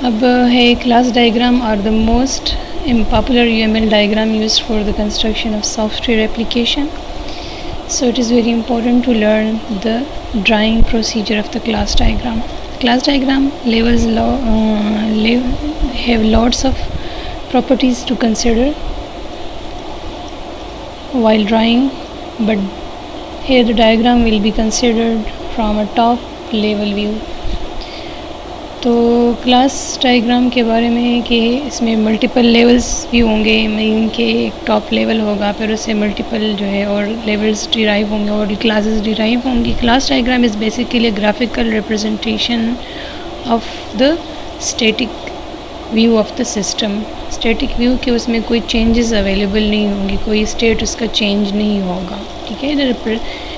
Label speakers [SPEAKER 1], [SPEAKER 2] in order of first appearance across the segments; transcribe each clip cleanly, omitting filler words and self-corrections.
[SPEAKER 1] اب ہے class diagram are the most popular UML diagram used for the construction of software application. So it is very important to learn the drawing procedure of the class diagram. Class diagram have lots of properties to consider while drawing, but here the diagram will be considered from a top level view. تو class diagram کے بارے میں ہے کہ اس میں multiple levels بھی ہوں گے، مین کے ایک ٹاپ لیول ہوگا، پھر اس سے ملٹیپل جو ہے اور لیولز ڈیرائیو ہوں گے اور کلاسز ڈیرائیو ہوں گی. Class diagram is basically graphical representation of the static view of the system. Static view کہ اس میں کوئی چینجز اویلیبل نہیں ہوں گی، کوئی اسٹیٹ اس کا چینج نہیں ہوگا، ٹھیک ہے.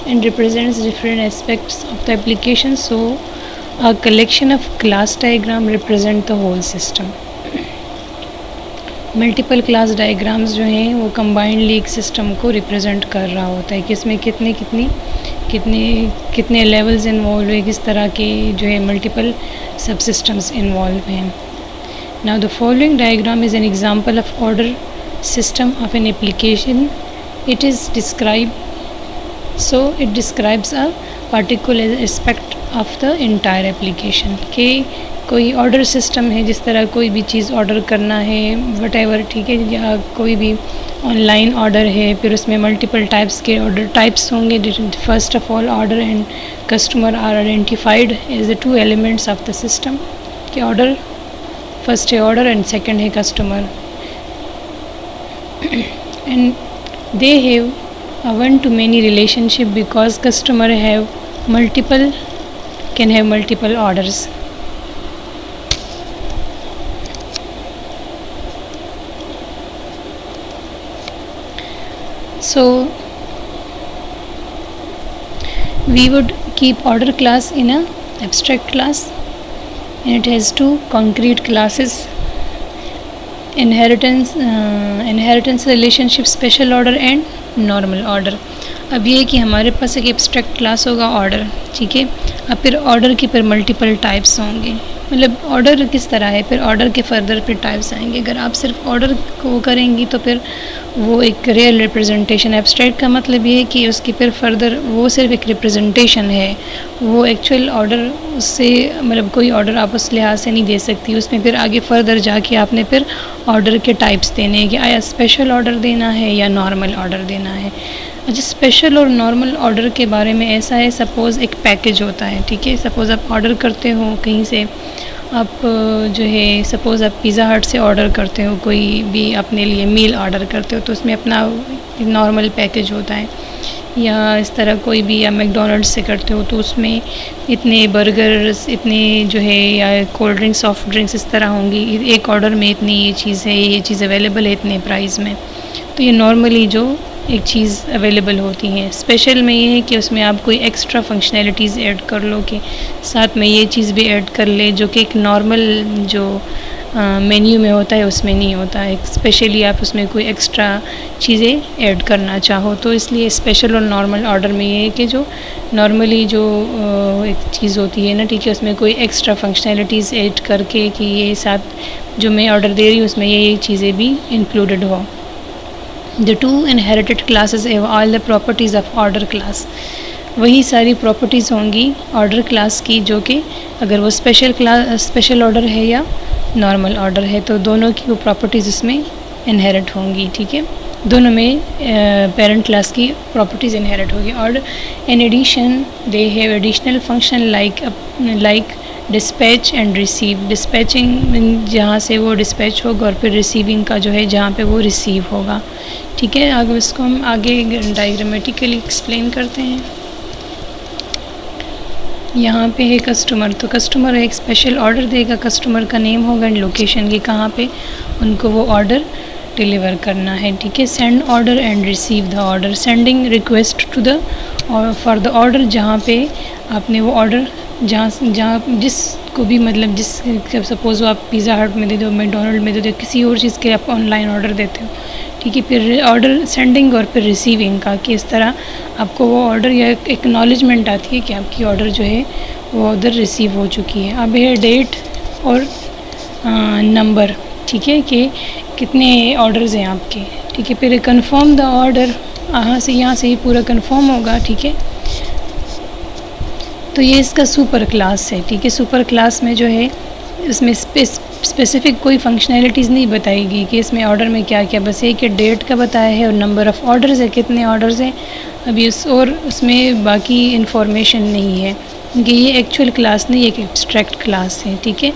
[SPEAKER 1] And represents different aspects of the application. So a collection of class diagram represent the whole system. Multiple class diagrams جو ہیں وہ کمبائنڈلی ایک سسٹم کو ریپرزینٹ کر رہا ہوتا ہے کہ اس میں کتنے لیولز انوالو ہیں، کس طرح کے جو ہے ملٹیپل سب سسٹمز انوالو ہیں. Now the following diagram is an example of order system of an application. It describes a particular aspect of the entire application. کہ کوئی آرڈر سسٹم ہے، جس طرح کوئی بھی چیز آرڈر کرنا ہے وٹ ایور، ٹھیک ہے، یا کوئی بھی آن لائن آرڈر ہے، پھر اس میں ملٹیپل ٹائپس کے آرڈر ٹائپس ہوں گے. First of all order and customer are identified as the two elements of the system. کہ آرڈر فرسٹ ہے آرڈر اینڈ سیکنڈ ہے customer. And they have a one to many relationship because customer can have multiple orders. So we would keep order class in a abstract class, and it has two concrete classes: inheritance relationship, special order and normal order. اب یہ کہ ہمارے پاس ایک abstract class ہوگا order, ٹھیک ہے. اب پھر آرڈر کی پھر ملٹیپل ٹائپس ہوں گے. مطلب آرڈر کس طرح ہے، پھر آرڈر کے فردر پھر ٹائپس آئیں گے. اگر آپ صرف آرڈر کو کریں گی تو پھر وہ ایک ریئل ریپرزنٹیشن. ایبسٹریکٹ کا مطلب یہ ہے کہ اس کی پھر فردر وہ صرف ایک ریپرزنٹیشن ہے، وہ ایکچوئل آرڈر اس سے مطلب کوئی آرڈر آپ اس لحاظ سے نہیں دے سکتی. اس میں پھر آگے فردر جا کے آپ نے پھر آرڈر کے ٹائپس دینے ہیں کہ آیا اسپیشل آرڈر دینا ہے یا نارمل آرڈر دینا ہے. اچھا، اسپیشل اور نارمل آرڈر کے بارے میں ایسا ہے، سپوز ایک پیکج ہوتا ہے، ٹھیک ہے. سپوز آپ آرڈر کرتے ہو کہیں سے، آپ جو ہے سپوز آپ پیزا ہٹ سے آرڈر کرتے ہو، کوئی بھی اپنے لیے میل آرڈر کرتے ہو، تو اس میں اپنا نارمل پیکج ہوتا ہے. یا اس طرح کوئی بھی یا میک ڈونلڈ سے کرتے ہو تو اس میں اتنے برگرز، اتنے جو ہے یا کولڈ ڈرنکس، سافٹ ڈرنکس اس طرح ہوں گی. ایک آرڈر میں اتنی یہ چیز ہے، یہ چیز اویلیبل ہے اتنے پرائز میں. تو یہ نارملی جو ایک چیز اویلیبل ہوتی ہیں. اسپیشل میں یہ ہے کہ اس میں آپ کوئی ایکسٹرا فنکشنالٹیز ایڈ کر لو، کہ ساتھ میں یہ چیز بھی ایڈ کر لے جو کہ ایک نارمل جو مینیو میں ہوتا ہے اس میں نہیں ہوتا ہے. اسپیشلی آپ اس میں کوئی ایکسٹرا چیزیں ایڈ کرنا چاہو تو اس لیے اسپیشل اور نارمل آرڈر میں یہ ہے کہ جو نارملی جو ایک چیز ہوتی ہے نا، ٹھیک ہے، اس میں کوئی ایکسٹرا فنکشنالٹیز ایڈ کر کے کہ یہ ساتھ جو میں آرڈر دے رہی ہوں اس میں یہ چیزیں بھی انکلوڈڈ ہو. The two inherited classes have all the properties of order class. وہی ساری پراپرٹیز ہوں گی آرڈر کلاس کی، جو کہ اگر وہ اسپیشل آرڈر ہے یا نارمل آرڈر ہے تو دونوں کی وہ پراپرٹیز اس میں انہیرٹ ہوں گی، ٹھیک ہے. دونوں میں پیرنٹ کلاس کی پراپرٹیز انہیرٹ ہوگی. اور in addition they have additional function like dispatch and receive. Dispatching جہاں سے وہ ڈسپیچ ہوگا، اور پھر ریسیونگ کا جو ہے جہاں پہ وہ ریسیو ہوگا، ٹھیک ہے. آگے اس کو ہم آگے ڈائیگرامیٹیکلی ایکسپلین کرتے ہیں. یہاں پہ ہے کسٹمر، تو کسٹمر ایک اسپیشل آرڈر دے گا، کسٹمر کا نیم ہوگا اینڈ لوکیشن کی کہاں پہ ان کو وہ آرڈر ڈیلیور کرنا ہے، ٹھیک ہے. Send order and receive the order. Sending request to the for the order, جہاں پہ آپ نے وہ آرڈر جہاں جس کو بھی مطلب جس سپوز وہ آپ پیزا ہٹ میں دے دو، میک ڈونلڈ میں دے دو، کسی اور چیز کے آپ آن لائن آرڈر دیتے ہو، ٹھیک ہے. پھر آرڈر سینڈنگ اور پھر ریسیونگ کا، کہ اس طرح آپ کو وہ آرڈر یا ایکنالجمنٹ آتی ہے کہ آپ کی آرڈر جو ہے وہ ادھر ریسیو ہو چکی ہے. اب ہے ڈیٹ اور نمبر، ٹھیک ہے، کہ کتنے آرڈرز ہیں آپ کے، ٹھیک ہے. پھر کنفرم دا آرڈر، یہاں سے ہی پورا کنفرم ہوگا، ٹھیک ہے. تو یہ اس کا سپر کلاس ہے، ٹھیک ہے. سپر کلاس میں جو ہے اس میں اسپیسیفک کوئی فنکشنالٹیز نہیں بتائے گی کہ اس میں آرڈر میں کیا کیا، بس یہ کہ ڈیٹ کا بتایا ہے اور نمبر آف آرڈرز ہے، کتنے آرڈرز ہیں. ابھی اس میں باقی انفارمیشن نہیں ہے کیونکہ یہ ایکچوئل کلاس نہیں، ایک ایبسٹریکٹ کلاس ہے، ٹھیک ہے.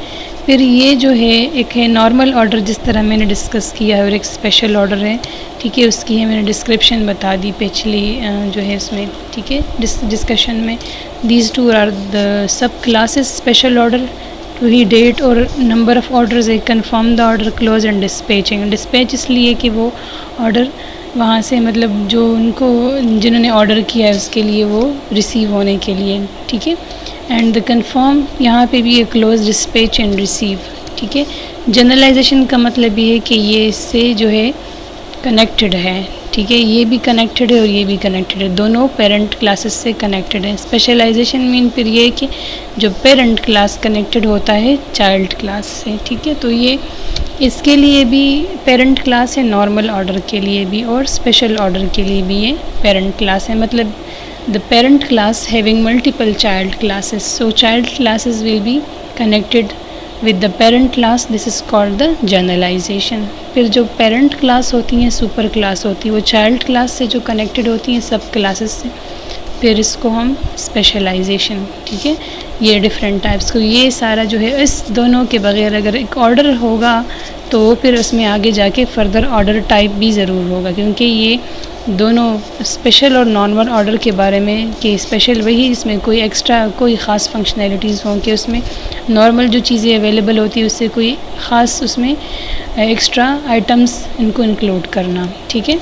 [SPEAKER 1] پھر یہ جو ہے ایک ہے نارمل آرڈر، جس طرح میں نے ڈسکس کیا ہے، اور ایک اسپیشل آرڈر ہے، ٹھیک ہے. اس کی ہے میں نے ڈسکرپشن بتا دی پچھلی جو ہے اس میں، ٹھیک ہے، ڈسکشن میں. These two are the sub classes. Special order to he date اور نمبر آف آرڈرز ہے، confirm the order, close and dispatching. Dispatch اس لیے کہ وہ آرڈر وہاں سے مطلب جو جنہوں نے آرڈر کیا ہے اس کے لیے وہ ریسیو ہونے کے لیے، ٹھیک ہے. اینڈ دا کنفرم یہاں پہ بھی ہے کلوز، ڈسپیچ اینڈ ریسیو، ٹھیک ہے. جنرلائزیشن کا مطلب یہ ہے کہ یہ اس سے جو ہے کنیکٹڈ ہے، ٹھیک ہے. یہ بھی کنیکٹڈ ہے اور یہ بھی کنیکٹڈ ہے، دونوں پیرنٹ کلاسز سے کنیکٹڈ ہیں. اسپیشلائزیشن مین پھر یہ کہ جو پیرنٹ کلاس کنیکٹڈ ہوتا ہے چائلڈ کلاس سے، ٹھیک ہے. تو یہ اس کے لیے بھی پیرنٹ کلاس ہے، نارمل آرڈر کے لیے بھی اور اسپیشل آرڈر کے لیے بھی یہ پیرنٹ کلاس ہے. مطلب the parent class having multiple child classes, so child classes will be connected with the parent class. This is called the generalization. پھر جو پیرنٹ کلاس ہوتی ہیں سپر کلاس ہوتی ہے، وہ چائلڈ کلاس سے جو کنیکٹڈ ہوتی ہیں سب کلاسز سے، پھر اس کو ہم اسپیشلائزیشن، ٹھیک ہے. یہ ڈفرینٹ ٹائپس کو، یہ سارا جو ہے اس دونوں کے بغیر اگر ایک آرڈر ہوگا تو پھر اس میں آگے جا کے فردر آرڈر ٹائپ بھی ضرور ہوگا، کیونکہ یہ دونوں اسپیشل اور نارمل آرڈر کے بارے میں کہ اسپیشل وہی اس میں کوئی ایکسٹرا کوئی خاص فنکشنالٹیز ہوں کہ اس میں نارمل جو چیزیں اویلیبل ہوتی ہے اس سے کوئی خاص اس میں ایکسٹرا آئٹمس ان کو انکلوڈ کرنا، ٹھیک ہے.